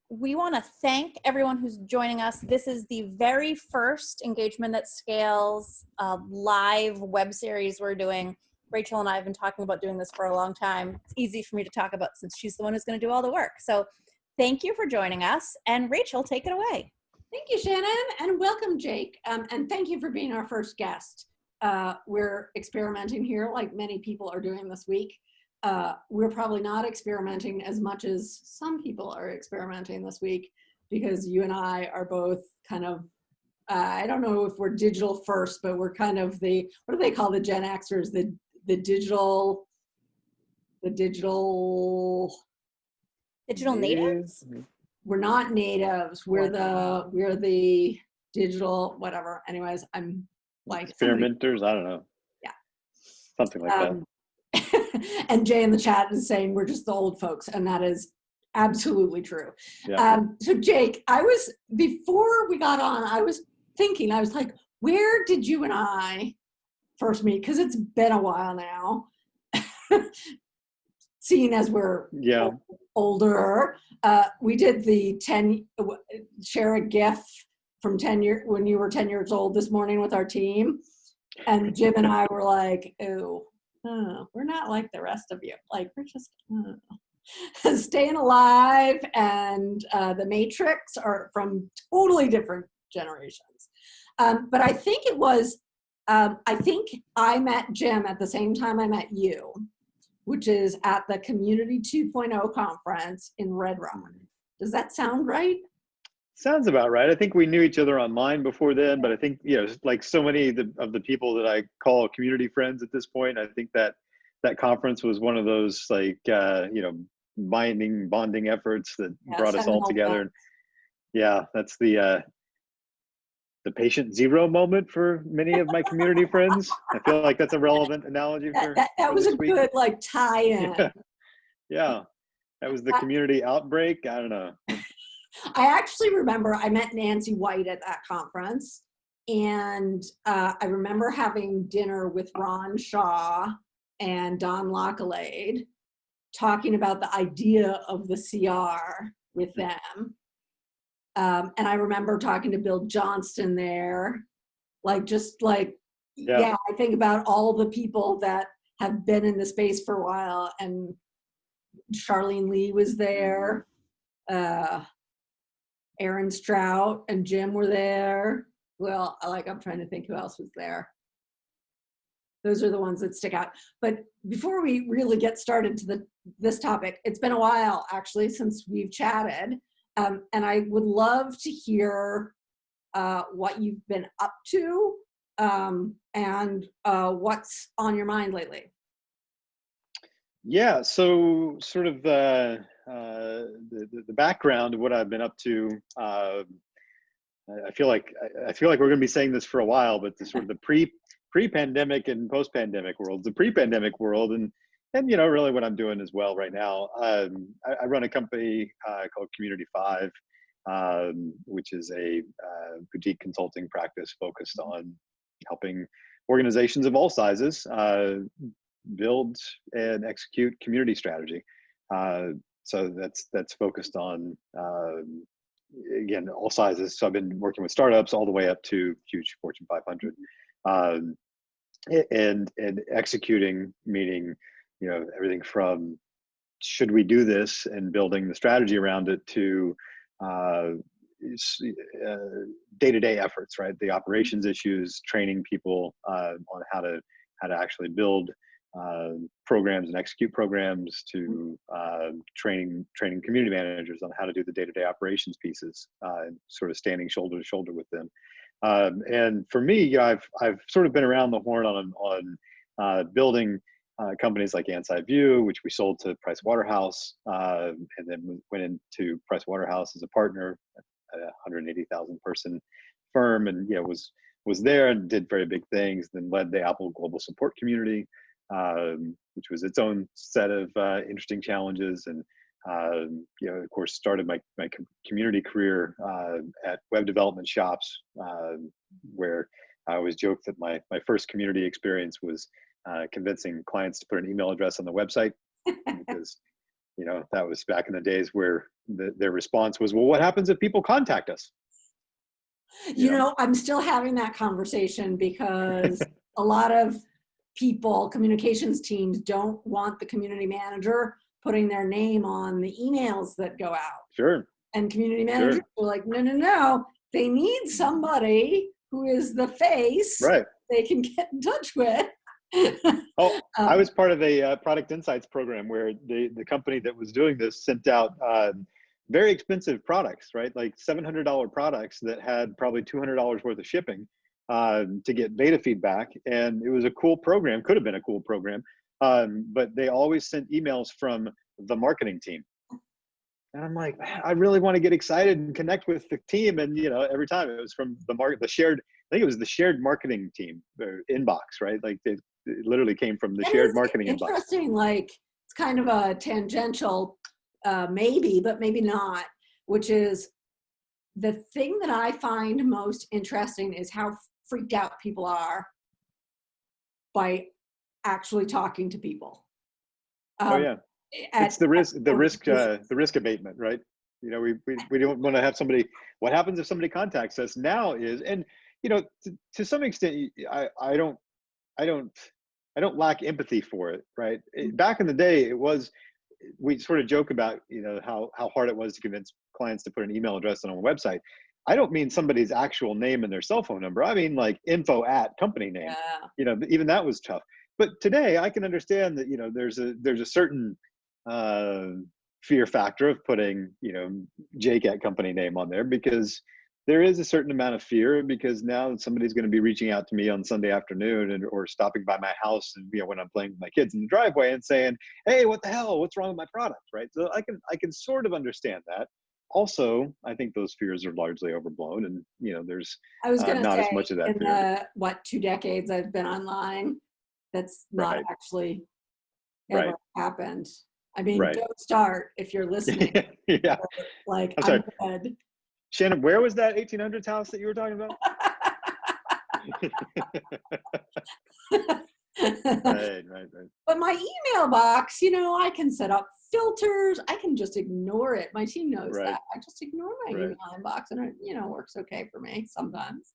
we want to thank everyone who's joining us. This is the very first Engagement That Scales live web series we're doing. Rachel and I have been talking about doing this for a long time. It's easy for me to talk about since she's the one who's going to do all the work. So thank you for joining us. And Rachel, take it away. Thank you, Shannon, and welcome, Jake. And thank you for being our first guest. We're experimenting here like many people are doing this week. We're probably not experimenting as much as some people are experimenting this week because you and I are both kind of, I don't know if we're digital first, but we're kind of the, what do they call the Gen Xers? The digital natives? We're not natives. We're the digital, whatever. Anyways, I'm like experimenters. I don't know. Yeah. Something like that. And Jay in the chat is saying we're just the old folks, and that is absolutely true. Yeah. So Jake, before we got on, I was thinking, I was like, where did you and I first meet? Because it's been a while now. Seeing as we're older, we did the share a GIF from 10 years when you were 10 years old this morning with our team, and Jim and I were like, we're not like the rest of you. Like we're just staying alive, and the Matrix are from totally different generations. But I think it was, I think I met Jim at the same time I met you, which is at the Community 2.0 conference in Red Rock. Does that sound right? Sounds about right. I think we knew each other online before then, but I think, like so many of the people that I call community friends at this point, I think that conference was one of those bonding efforts that brought us all together. Yeah, that's the patient zero moment for many of my community friends. I feel like that's a relevant analogy that was a good tie-in. Yeah, that was the community outbreak. I don't know. I actually remember I met Nancy White at that conference, and I remember having dinner with Ron Shaw and Don Lockelade, talking about the idea of the CR with them. And I remember talking to Bill Johnston there, I think about all the people that have been in the space for a while, and Charlene Lee was there. Aaron Strout and Jim were there. Well, I'm trying to think who else was there. Those are the ones that stick out. But before we really get started to this topic, it's been a while actually since we've chatted, and I would love to hear what you've been up to and what's on your mind lately. Yeah, so sort of the background of what I've been up to. I feel like we're going to be saying this for a while, but the sort of the pre-pandemic and post-pandemic world, the pre-pandemic world, and really what I'm doing as well right now. I run a company called Community 5, which is a boutique consulting practice focused on helping organizations of all sizes build and execute community strategy. So that's focused on, again, all sizes. So I've been working with startups all the way up to huge Fortune 500, and executing, meaning, everything from should we do this and building the strategy around it to day-to-day efforts, right? The operations issues, training people on how to actually build programs and execute programs, to training community managers on how to do the day-to-day operations pieces, and sort of standing shoulder to shoulder with them. And for me, I've sort of been around the horn on building companies like AnsaiView, which we sold to Price Waterhouse, and then went into Price Waterhouse as a partner, a 180,000 person firm, and was there and did very big things. Then led the Apple Global Support Community, which was its own set of interesting challenges, and of course started my community career at web development shops, where I always joke that my first community experience was convincing clients to put an email address on the website, because that was back in the days where their response was, well, what happens if people contact us? I'm still having that conversation because a lot of people, communications teams, don't want the community manager putting their name on the emails that go out. Sure. And community managers are like, no. They need somebody who is the face they can get in touch with. I was part of a product insights program where the company that was doing this sent out very expensive products, right? Like $700 products that had probably $200 worth of shipping to get beta feedback. And it was a cool program, could have been a cool program, but they always sent emails from the marketing team. And I'm like, I really want to get excited and connect with the team. And, every time it was from the shared, I think it was the shared marketing team inbox, right? Like it literally came from the shared marketing inbox. Interesting, like it's kind of a tangential, maybe, but maybe not, which is the thing that I find most interesting is how freaked out people are by actually talking to people. It's the risk abatement, right? We don't want to have somebody. What happens if somebody contacts us now is, and to some extent, I don't lack empathy for it, right? Back in the day, we sort of joke about how hard it was to convince clients to put an email address on a website. I don't mean somebody's actual name and their cell phone number. I mean like info@company name. Even that was tough. But today I can understand that there's a certain fear factor of putting Jake at company name on there, because there is a certain amount of fear, because now somebody's going to be reaching out to me on Sunday afternoon or stopping by my house and when I'm playing with my kids in the driveway and saying, hey, what the hell, what's wrong with my product, right? So I can sort of understand that. Also, I think those fears are largely overblown, and there's not as much of that in fear. the 2 decades I've been online, that's not actually ever happened. I mean, don't start if you're listening. Yeah. Like, I'm sorry. good. Shannon, where was that 1800s house that you were talking about? Right. But my email box, I can set up filters. I can just ignore it. My team knows that. I just ignore my email inbox, and it works okay for me sometimes.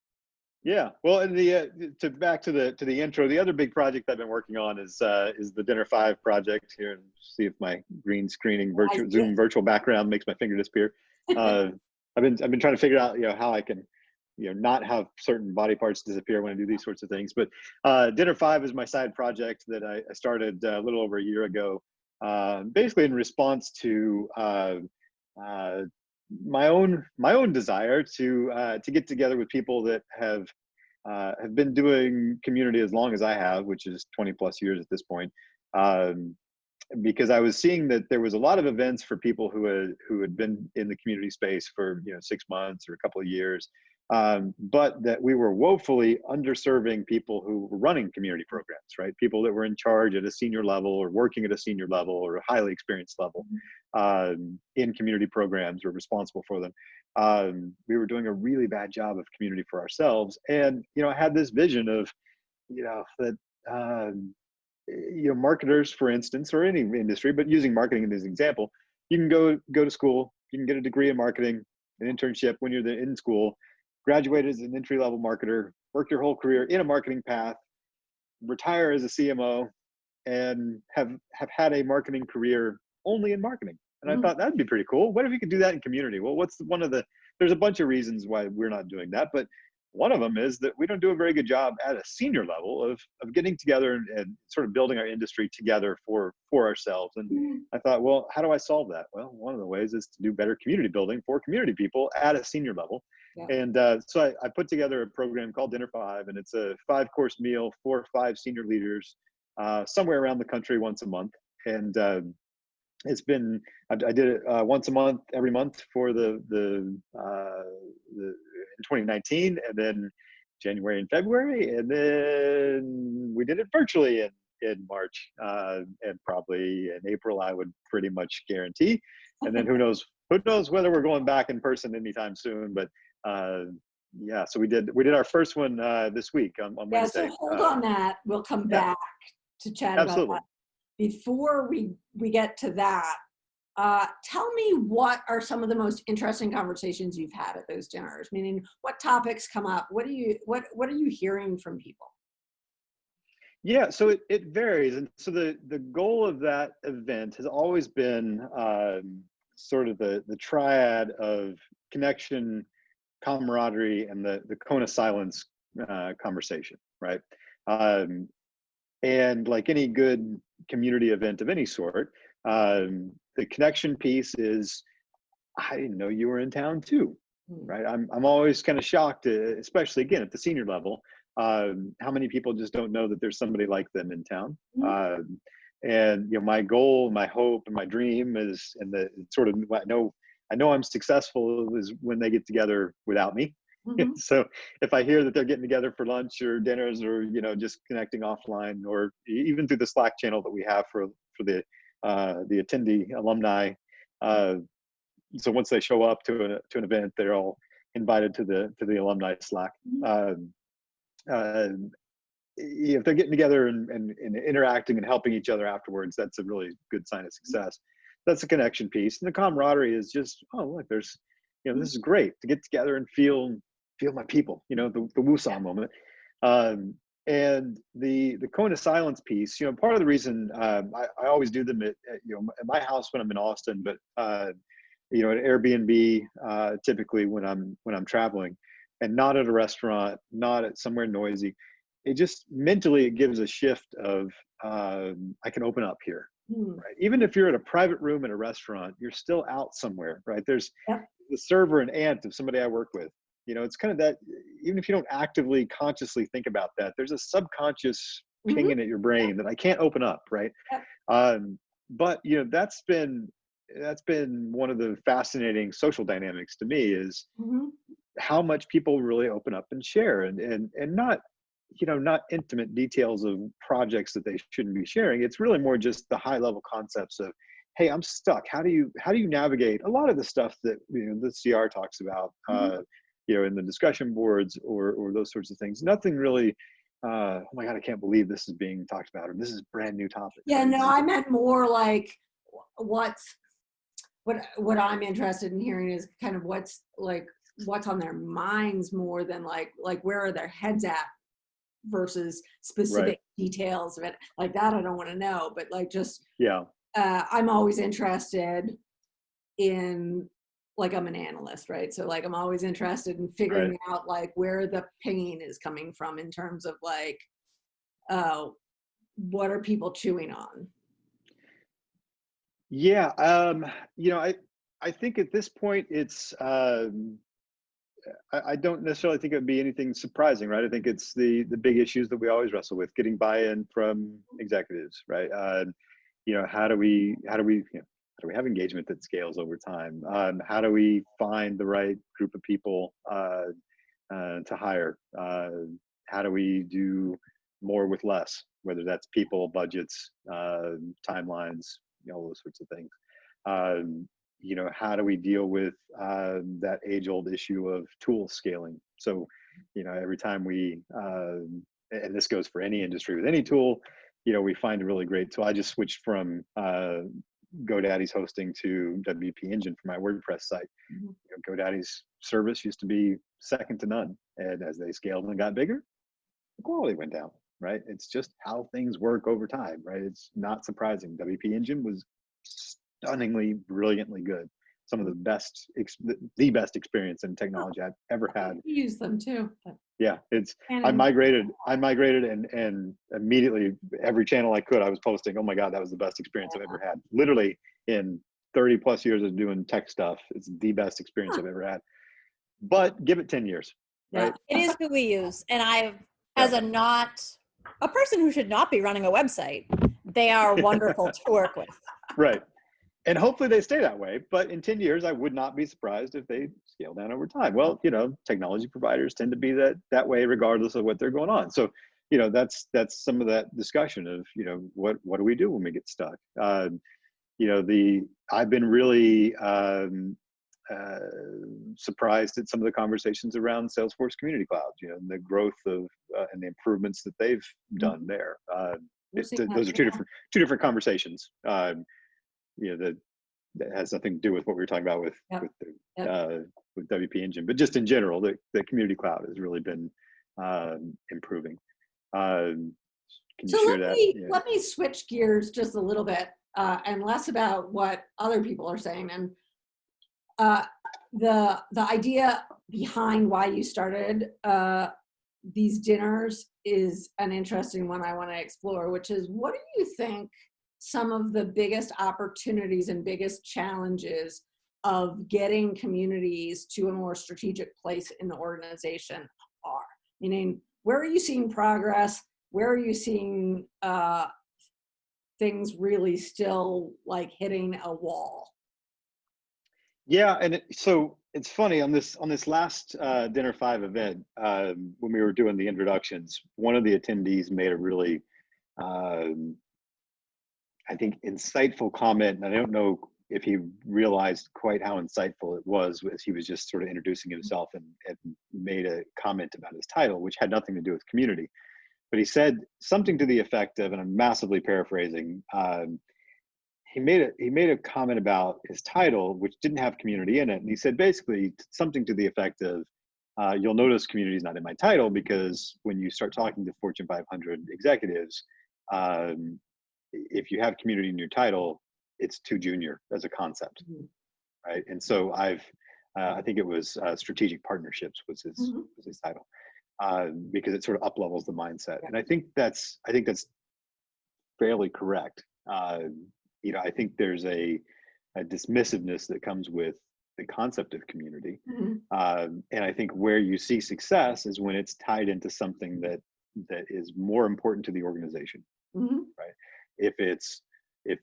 Yeah. Well, and back to the intro, the other big project I've been working on is the Dinner 5 project here. And see if my green screening Zoom virtual background makes my finger disappear. I've been trying to figure out how I can not have certain body parts disappear when I do these sorts of things. But Dinner 5 is my side project that I started a little over a year ago, basically in response to my own desire to get together with people that have been doing community as long as I have, which is 20 plus years at this point. Because I was seeing that there was a lot of events for people who had been in the community space for 6 months or a couple of years, but that we were woefully underserving people who were running community programs, right? People that were in charge at a senior level or working at a senior level or a highly experienced level in community programs or responsible for them. We were doing a really bad job of community for ourselves, and I had this vision of that. Marketers, for instance, or any industry, but using marketing as an example, you can go to school, you can get a degree in marketing, an internship when you're in school, graduate as an entry-level marketer, work your whole career in a marketing path, retire as a CMO, and have had a marketing career only in marketing. And I thought that'd be pretty cool. What if you could do that in community? Well, there's a bunch of reasons why we're not doing that, but one of them is that we don't do a very good job at a senior level of getting together and sort of building our industry together for ourselves. And I thought, well, how do I solve that? Well, one of the ways is to do better community building for community people at a senior level. Yeah. And so I put together a program called Dinner 5, and it's a 5-course meal for 5 senior leaders somewhere around the country once a month. And it's been, I did it once a month, every month for the 2019, and then January and February, and then we did it virtually in March, and probably in April, I would pretty much guarantee. And then who knows whether we're going back in person anytime soon, but yeah, so we did our first one this week on Wednesday. So hold on that. We'll come back to chat about that. Before we get to that, Tell me, what are some of the most interesting conversations you've had at those dinners? Meaning, what topics come up? What are you hearing from people? Yeah, so it varies. And so the goal of that event has always been sort of the triad of connection, camaraderie, and the cone of silence conversation, right? Um, and like any good community event of any sort, the connection piece is, I didn't know you were in town too, right? I'm always kind of shocked, especially again at the senior level, how many people just don't know that there's somebody like them in town. And my goal, my hope, and my dream is, and the sort of I know I'm successful is when they get together without me. So if I hear that they're getting together for lunch or dinners, or just connecting offline, or even through the Slack channel that we have for the attendee alumni. So once they show up to an event, they're all invited to the alumni Slack. If they're getting together and interacting and helping each other afterwards, that's a really good sign of success. That's the connection piece. And the camaraderie is just, oh, look, there's, this is great to get together and feel my people, the woosah moment. And the cone of silence piece, part of the reason I always do them at my house when I'm in Austin, but at Airbnb typically when I'm traveling, and not at a restaurant, not at somewhere noisy. It just mentally, it gives a shift of I can open up here, right? Even if you're at a private room in a restaurant, you're still out somewhere, right? There's the server and aunt of somebody I work with. It's kind of that, even if you don't actively consciously think about that, there's a subconscious pinging at your brain that I can't open up, right? But that's been one of the fascinating social dynamics to me, is how much people really open up and share, and not not intimate details of projects that they shouldn't be sharing. It's really more just the high level concepts of, hey, I'm stuck. How do you navigate a lot of the stuff that the CR talks about, in the discussion boards or those sorts of things. Nothing really, oh my God, I can't believe this is being talked about, or this is a brand new topic. Yeah, no, I meant more like what I'm interested in hearing is kind of what's on their minds, more than like where are their heads at versus specific details of it. Like that, I don't want to know, but I'm always interested in, I'm an analyst, right? So I'm always interested in figuring out where the pain is coming from in terms of what are people chewing on? Yeah. I think at this point it's, I don't necessarily think it would be anything surprising, right? I think it's the big issues that we always wrestle with: getting buy-in from executives, right? How do we have engagement that scales over time? How do we find the right group of people to hire? How do we do more with less? Whether that's people, budgets, timelines, all those sorts of things. How do we deal with that age-old issue of tool scaling? So, every time and this goes for any industry with any tool, we find a really great tool. I just switched from GoDaddy's hosting to WP Engine for my WordPress site. GoDaddy's service used to be second to none, and as they scaled and got bigger, the quality went down. Right? It's just how things work over time, right? It's not surprising. WP Engine was stunningly, brilliantly good. Some of the best experience in technology I've ever had. We use them too. Yeah, I migrated and immediately every channel I could, I was posting, oh my God, that was the best experience I've ever had. Literally in 30 plus years of doing tech stuff, it's the best experience I've ever had. But give it 10 years. Right? It is who we use. And as a person who should not be running a website, they are wonderful to work with. Right. And hopefully they stay that way. But in 10 years, I would not be surprised if they scale down over time. Well, technology providers tend to be that way regardless of what they're going on. So, that's some of that discussion of, what do we do when we get stuck? I've been really surprised at some of the conversations around Salesforce Community Cloud, and the growth of and the improvements that they've done there. Those are two different conversations. The that has nothing to do with what we were talking about with Yep. with the Yep. with WP Engine, but just in general, the community cloud has really been improving. Um, can you So share that? Yeah. let me switch gears just a little bit, and less about what other people are saying, and the idea behind why you started these dinners is an interesting one I want to explore, which is, what do you think some of the biggest opportunities and biggest challenges of getting communities to a more strategic place in the organization are? Meaning, where are you seeing progress? Where are you seeing things really still like hitting a wall? Yeah, and so it's funny on this last Dinner 5 event, when we were doing the introductions, one of the attendees made a really, I think, insightful comment, and I don't know if he realized quite how insightful it was as he was just sort of introducing himself and made a comment about his title, which had nothing to do with community. But he said something to the effect of, and I'm massively paraphrasing, he made a comment about his title, which didn't have community in it, and he said basically something to the effect of, "You'll notice community is not in my title because when you start talking to Fortune 500 executives, um, if you have community in your title, it's too junior as a concept, Mhm. right?" And so I think it was strategic partnerships was Mhm. his title, because it sort of up levels the mindset, Yeah. and I think that's fairly correct. I think there's a dismissiveness that comes with the concept of community. Mhm. And I think where you see success is when it's tied into something that is more important to the organization, Mhm. right? If it's if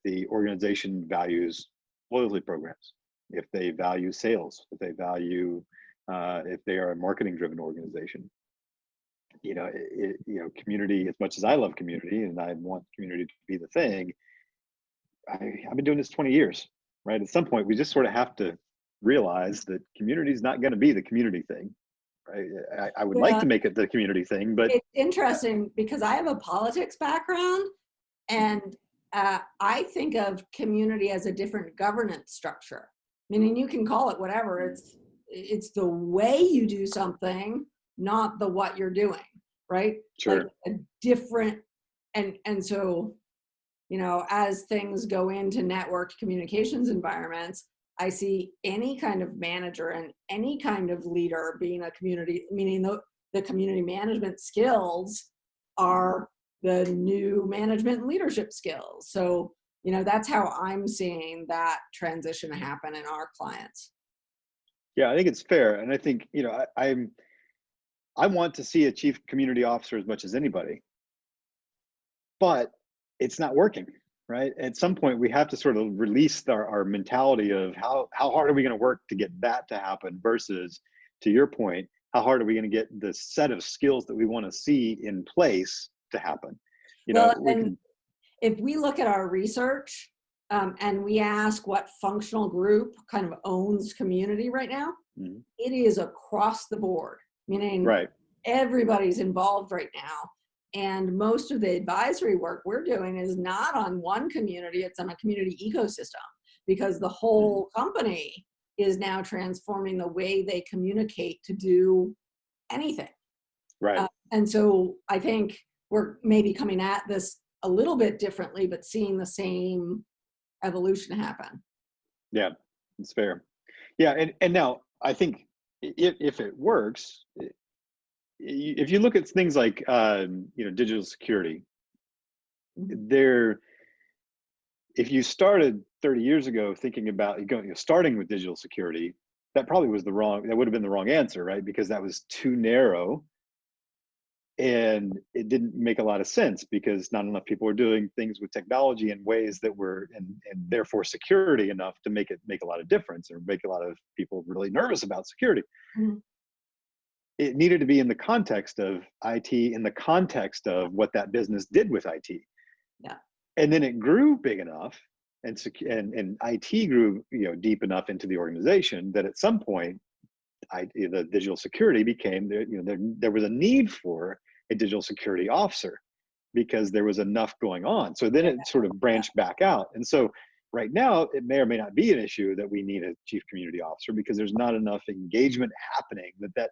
the organization values loyalty programs, if they value sales, if they value if they are a marketing driven organization, community, as much as I love community and I want community to be the thing, I've been doing this 20 years, right? At some point, we just sort of have to realize that community is not going to be the community thing, right? I would like Yeah. to make it the community thing, but It's interesting because I have a politics background, and I think of community as a different governance structure. Meaning, you can call it whatever. It's the way you do something, not the what you're doing, right? Like sure, a different, and so, as things go into networked communications environments, I see any kind of manager and any kind of leader being a community, meaning the community management skills are the new management and leadership skills. So, that's how I'm seeing that transition happen in our clients. yeah, I think it's fair, and I think I want to see a chief community officer as much as anybody, but it's not working, right? At some point, we have to sort of release our mentality of how hard are we going to work to get that to happen versus, to your point, how hard are we going to get the set of skills that we want to see in place to happen? Well, We and can. if we look at our research, and we ask what functional group kind of owns community right now, Mhm. it is across the board, meaning Right. everybody's involved right now. And most of the advisory work we're doing is not on one community, it's on a community ecosystem, because the Mhm. whole company is now transforming the way they communicate to do anything. Right. And so I think we're maybe coming at this a little bit differently, but seeing the same evolution happen. Yeah, it's fair. Yeah, and now I think if it works, if you look at things like digital security, Mhm. there if you started 30 years ago thinking about starting with digital security, that would have been the wrong answer, right? Because that was too narrow and it didn't make a lot of sense because not enough people were doing things with technology in ways that were and therefore security enough to make a lot of difference or make a lot of people really nervous about security. Mhm. It needed to be in the context of IT, in the context of what that business did with IT. Yeah. And then it grew big enough and IT grew deep enough into the organization that at some point the digital security became there was a need for a digital security officer because there was enough going on. So then Yeah. it sort of Yeah. branched back out. And so Right now, it may or may not be an issue that we need a chief community officer because there's not enough engagement happening that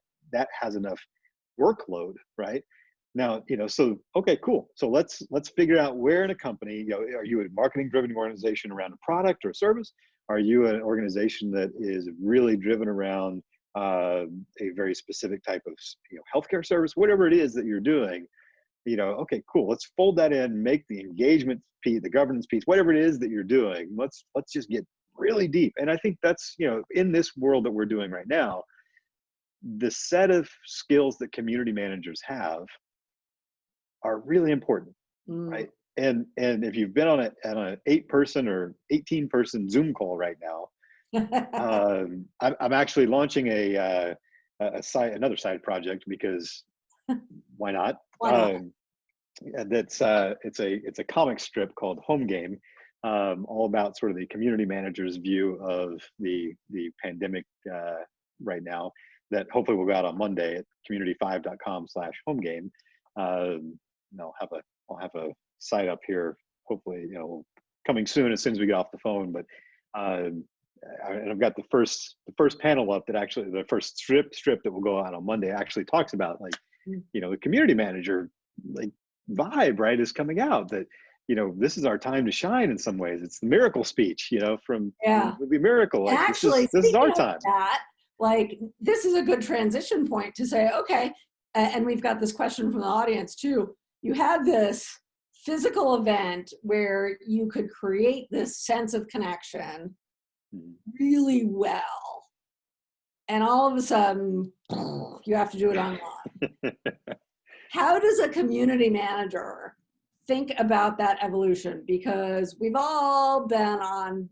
has enough workload, right? Now, so okay, cool. So let's figure out where in a company, are you a marketing driven organization around a product or a service? Are you an organization that is really driven around a very specific type of healthcare service? Whatever it is that you're doing, okay, cool. Let's fold that in, make the engagement piece, the governance piece, whatever it is that you're doing. Let's just get really deep. And I think that's in this world that we're doing right now, the set of skills that community managers have are really important, right? And if you've been on an 8-person or 18-person Zoom call right now, I'm actually launching another side project because why not? Why not? It's a comic strip called Home Game, all about sort of the community manager's view of the pandemic right now. That hopefully will go out on Monday at community5.com/homegame. I'll have a site up here, hopefully, coming soon as we get off the phone. But and I've got the first panel up that actually the first strip that will go out on Monday actually talks about the community manager vibe, right, is coming out that this is our time to shine in some ways. It's the miracle speech, from the movie Miracle. Like, actually, this is our time. This is a good transition point to say, okay, and we've got this question from the audience too. You had this physical event where you could create this sense of connection really well. And all of a sudden, you have to do it online. How does a community manager think about that evolution? Because we've all been on,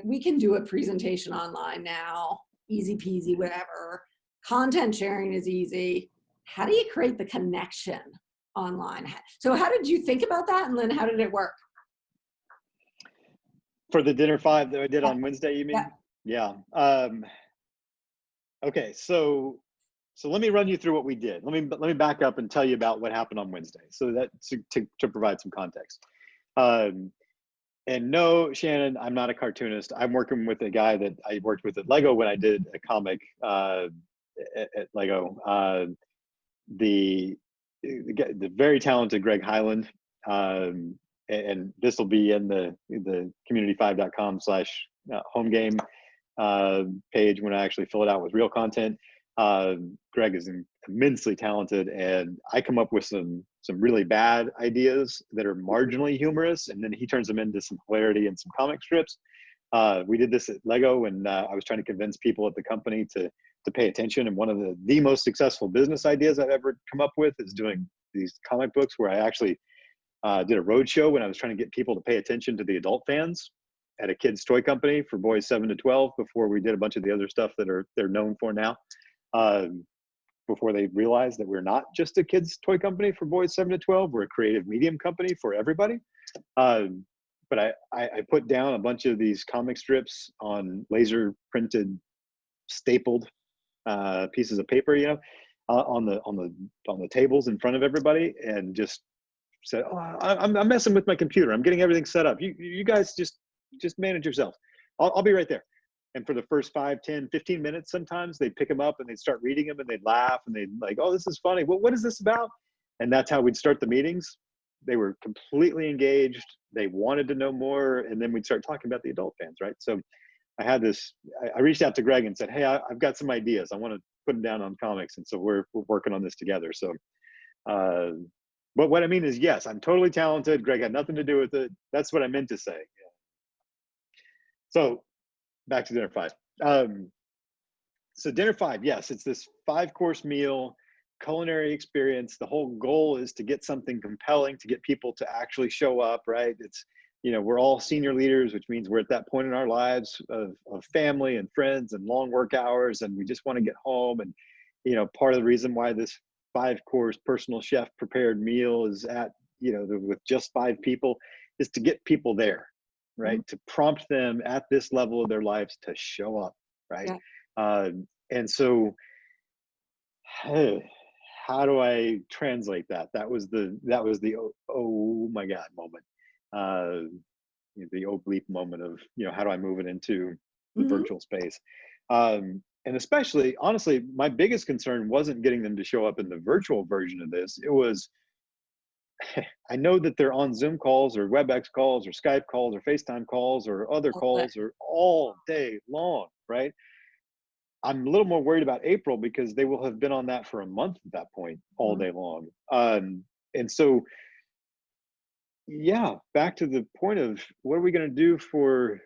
we can do a presentation online now, easy peasy, whatever. Content sharing is easy. How do you create the connection online? So how did you think about that? And then how did it work? For the dinner 5 that I did on Wednesday, you mean? Yeah. Okay, so let me run you through what we did. Let me back up and tell you about what happened on Wednesday, so that to provide some context. And no, Shannon, I'm not a cartoonist. I'm working with a guy that I worked with at Lego when I did a comic at Lego. The very talented Greg Highland, and this will be in the community5.com/homegame page when I actually fill it out with real content. Greg is immensely talented, and I come up with some really bad ideas that are marginally humorous, and then he turns them into some hilarity and some comic strips. We did this at Lego, and I was trying to convince people at the company to pay attention. And one of the most successful business ideas I've ever come up with is doing these comic books, where I actually did a road show when I was trying to get people to pay attention to the adult fans at a kids toy company for boys 7 to 12 before we did a bunch of the other stuff that they're known for now. Before they realized that we're not just a kids toy company for boys 7 to 12, we're a creative medium company for everybody. But I put down a bunch of these comic strips on laser printed, stapled pieces of paper, on the tables in front of everybody, and just said, "Oh, I'm messing with my computer. I'm getting everything set up. You guys just manage yourself. I'll be right there." And for the first 5, 10, 15 minutes, sometimes they'd pick them up and they'd start reading them and they'd laugh and they'd like, "Oh, this is funny. What is this about?" And that's how we'd start the meetings. They were completely engaged. They wanted to know more. And then we'd start talking about the adult fans, right? So I reached out to Greg and said, "Hey, I've got some ideas. I want to put them down on comics." And so we're working on this together. So, but what I mean is, yes, I'm totally talented. Greg had nothing to do with it. That's what I meant to say. Yeah. So back to dinner 5. So dinner 5, yes, it's this 5-course meal, culinary experience. The whole goal is to get something compelling, to get people to actually show up, right? It's, we're all senior leaders, which means we're at that point in our lives of family and friends and long work hours, and we just want to get home. And, part of the reason why this 5-course personal chef prepared meal is at, with just 5 people, is to get people there, right? Mm-hmm. To prompt them at this level of their lives to show up, right? Yeah. And so, how do I translate that? That was the oh my God moment. the oblique moment of, how do I move it into the Mhm. virtual space? And especially, honestly, my biggest concern wasn't getting them to show up in the virtual version of this. It was, I know that they're on Zoom calls or WebEx calls or Skype calls or FaceTime calls or other Okay. calls or all day long, right? I'm a little more worried about April because they will have been on that for a month at that point, all Mhm. day long. And so, yeah, back to the point of what are we going to do for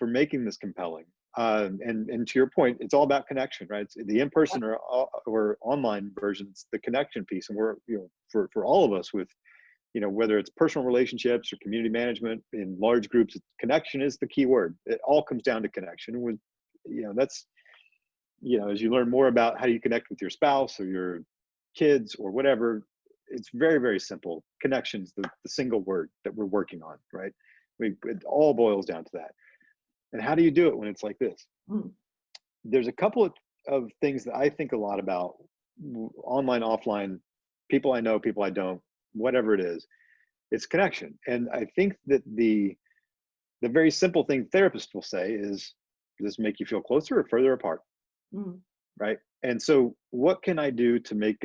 making this compelling? And to your point, it's all about connection, right? It's the in-person or online versions, the connection piece, and we're, for all of us with, whether it's personal relationships or community management in large groups, connection is the key word. It all comes down to connection. With, that's, as you learn more about how you connect with your spouse or your kids or whatever, it's very, very simple. Connection's the single word that we're working on, right? It all boils down to that. And how do you do it when it's like this? Mm. There's a couple of things that I think a lot about, online, offline, people I know, people I don't, whatever it is, it's connection. And I think that the very simple thing therapists will say is, does this make you feel closer or further apart? Mm. Right? And so what can I do to make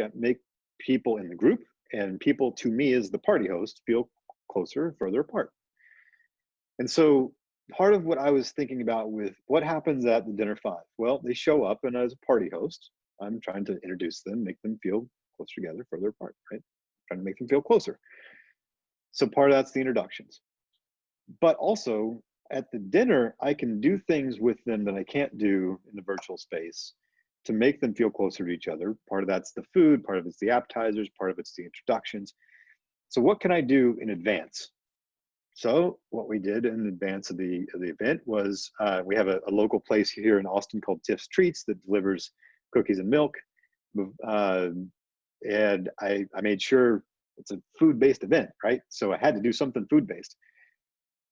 people in the group and people to me as the party host feel closer and further apart? And so part of what I was thinking about with what happens at the dinner five, well, they show up, and as a party host, I'm trying to introduce them, make them feel closer together, further apart, right? Trying to make them feel closer. So part of that's the introductions. But also at the dinner, I can do things with them that I can't do in the virtual space to make them feel closer to each other. Part of that's the food, part of it's the appetizers, part of it's the introductions. So what can I do in advance? So what we did in advance of the event was, we have a local place here in Austin called Tiff's Treats that delivers cookies and milk. And I made sure it's a food-based event, right? So I had to do something food-based.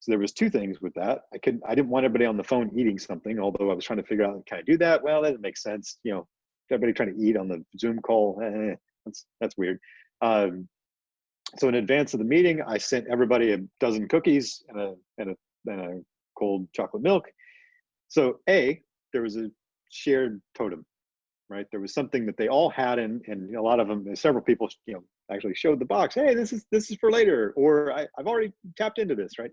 So there was two things with that. I didn't want everybody on the phone eating something, although I was trying to figure out, can I do that? Well, that doesn't make sense. Everybody trying to eat on the Zoom call, that's weird. So in advance of the meeting, I sent everybody a dozen cookies and a cold chocolate milk. So there was a shared totem, right? There was something that they all had, and a lot of them, several people, actually showed the box. Hey, this is for later, or I've already tapped into this, right?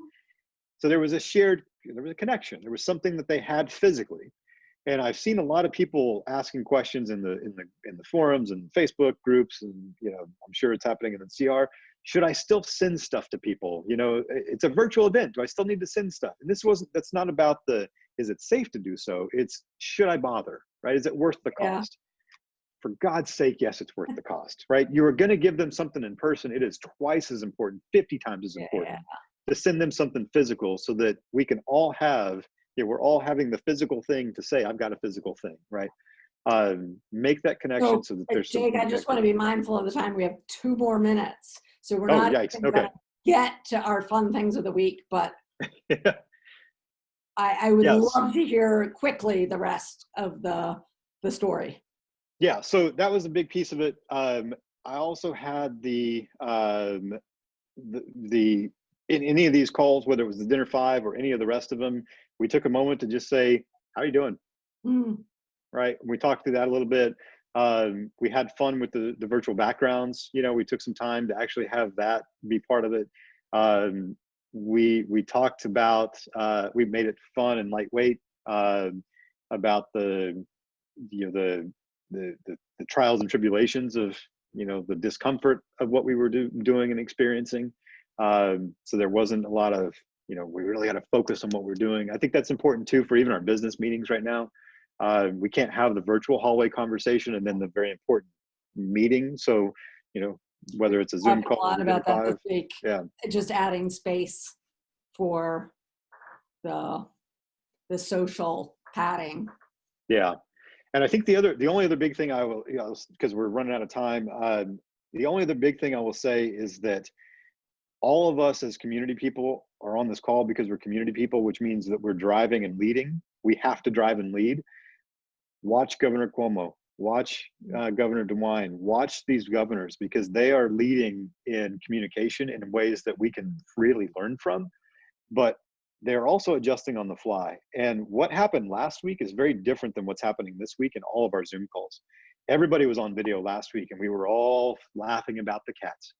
So there was a connection. There was something that they had physically. And I've seen a lot of people asking questions in the forums and Facebook groups, and I'm sure it's happening in the CR. Should I still send stuff to people? It's a virtual event. Do I still need to send stuff? And that's not about is it safe to do so? It's, should I bother, right? Is it worth the Yeah. cost? For God's sake, yes, it's worth the cost, right? You are going to give them something in person. It is twice as important, 50 times as important to send them something physical, so that we can all have, we're all having the physical thing to say, I've got a physical thing, right? Make that connection so that there's Jake, something I just want to connected. be mindful of the time. We have 2 more minutes. So we're Oh, not yikes. even Okay. gonna get to our fun things of the week, but I would Yes. love to hear quickly the rest of the story. Yeah, so that was a big piece of it. I also had the in any of these calls, whether it was the dinner five or any of the rest of them, we took a moment to just say, how are you doing? Mm. Right. We talked through that a little bit. We had fun with the virtual backgrounds. We took some time to actually have that be part of it. We talked about, we made it fun and lightweight, about the trials and tribulations of, the discomfort of what we were doing and experiencing. So there wasn't a lot of, we really had to focus on what we're doing. I think that's important too, for even our business meetings right now. We can't have the virtual hallway conversation and then the very important meeting. So, whether it's a Zoom Talked a call, lot about that this week. yeah, Just adding space for the social padding. yeah. And I think the only other big thing I will, because we're running out of time, the only other big thing I will say is that all of us as community people are on this call because we're community people, which means that we're driving and leading. We have to drive and lead. Watch Governor Cuomo, watch Governor DeWine, watch these governors, because they are leading in communication in ways that we can really learn from. But they're also adjusting on the fly. And what happened last week is very different than what's happening this week in all of our Zoom calls. Everybody was on video last week and we were all laughing about the cats.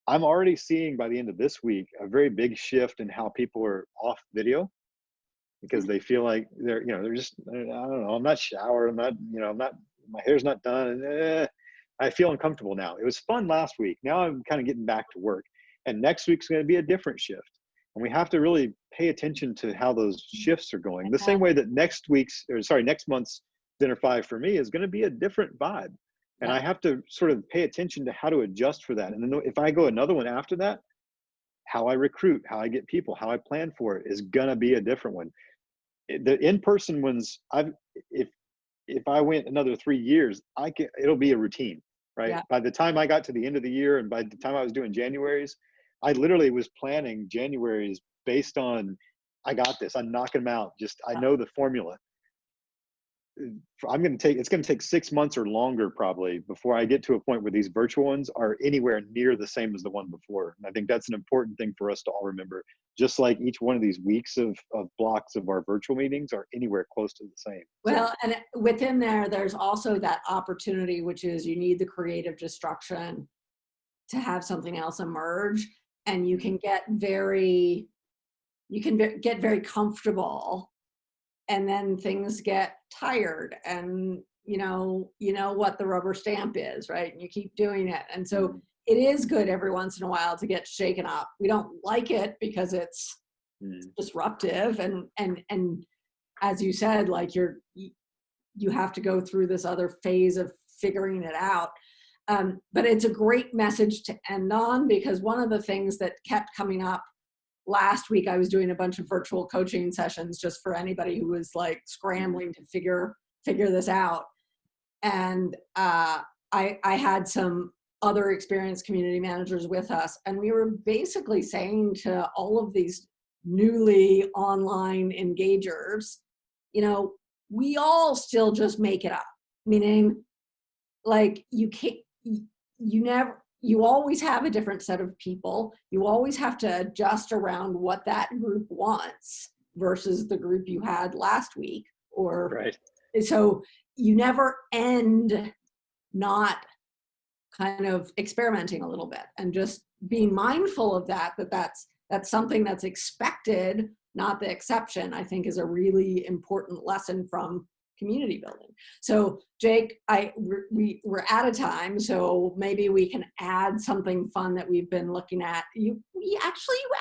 I'm already seeing by the end of this week a very big shift in how people are off video because they feel like they're just, I don't know, I'm not showered, my hair's not done. I feel uncomfortable now. It was fun last week. Now I'm kind of getting back to work. And next week's going to be a different shift. And we have to really pay attention to how those shifts are going. The same way that next month's Dinner 5 for me is going to be a different vibe. And I have to sort of pay attention to how to adjust for that. And then if I go another one after that, how I recruit, how I get people, how I plan for it is going to be a different one. The in-person ones, if I went another 3 years, it'll be a routine, right? Yeah. By the time I got to the end of the year and by the time I was doing Januaries, I literally was planning Januaries based on, I got this, I'm knocking them out. I know the formula. It's going to take 6 months or longer probably before I get to a point where these virtual ones are anywhere near the same as the one before. And I think that's an important thing for us to all remember. Just like each one of these weeks of blocks of our virtual meetings are anywhere close to the same. Well, and within there's also that opportunity, which is you need the creative destruction to have something else emerge. And you can get very comfortable, and then things get tired, and you know what the rubber stamp is, right? And you keep doing it. And so it is good every once in a while to get shaken up. We don't like it because it's disruptive, and as you said, like you have to go through this other phase of figuring it out. But it's a great message to end on, because one of the things that kept coming up last week, I was doing a bunch of virtual coaching sessions just for anybody who was like scrambling to figure this out. And I had some other experienced community managers with us, and we were basically saying to all of these newly online engagers, we all still just make it up. Meaning, like, you always have a different set of people. You always have to adjust around what that group wants versus the group you had last week. Right. So you never end not kind of experimenting a little bit and just being mindful of that's something that's expected, not the exception, I think is a really important lesson from community building. So Jake, we're out of time, so maybe we can add something fun that we've been looking at. You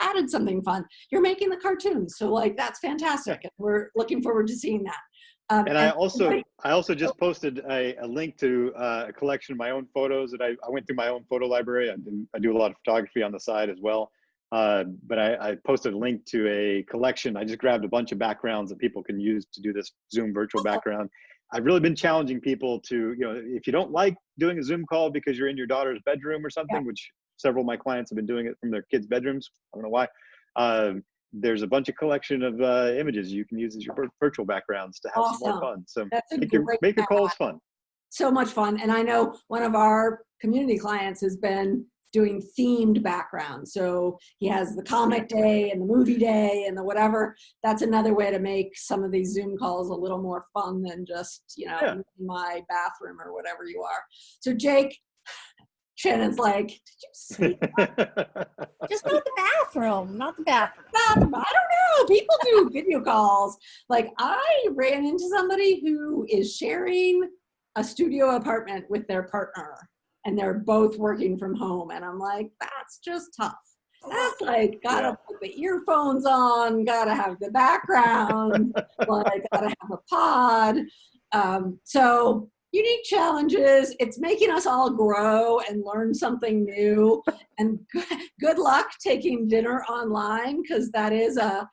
added something fun. You're making the cartoons, so like that's fantastic. And we're looking forward to seeing that. And I also just posted a link to a collection of my own photos that I went through my own photo library. I do a lot of photography on the side as well. But I posted a link to a collection. I just grabbed a bunch of backgrounds that people can use to do this Zoom virtual background. I've really been challenging people to, if you don't like doing a Zoom call because you're in your daughter's bedroom or something, which several of my clients have been doing it from their kids' bedrooms. I don't know why. There's a bunch of collection of images you can use as your virtual backgrounds to have some more fun. So make your calls fun. So much fun. And I know one of our community clients has been doing themed backgrounds. So he has the comic day and the movie day and the whatever. That's another way to make some of these Zoom calls a little more fun than just, in my bathroom or whatever you are. So Jake, Shannon's like, did you see that? Just not the bathroom, not the bathroom. I don't know. People do video calls. Like, I ran into somebody who is sharing a studio apartment with their partner, and they're both working from home. And I'm like, that's just tough. That's like, gotta put the earphones on, gotta have the background, like, gotta have a pod. So unique challenges. It's making us all grow and learn something new. And good luck taking dinner online, because that is a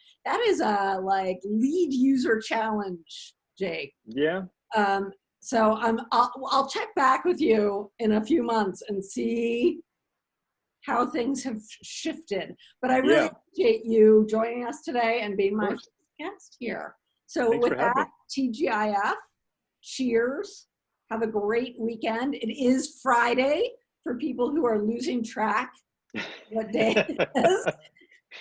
like lead user challenge, Jake. Yeah. So I'll check back with you in a few months and see how things have shifted. But I really appreciate you joining us today and being my first guest here. So with that, TGIF, cheers. Have a great weekend. It is Friday for people who are losing track what day it is.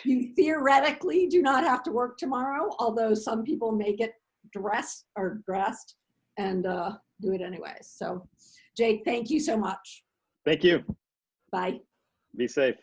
You theoretically do not have to work tomorrow, although some people may get dressed and do it anyways. So Jake, thank you so much. Thank you. Bye. Be safe.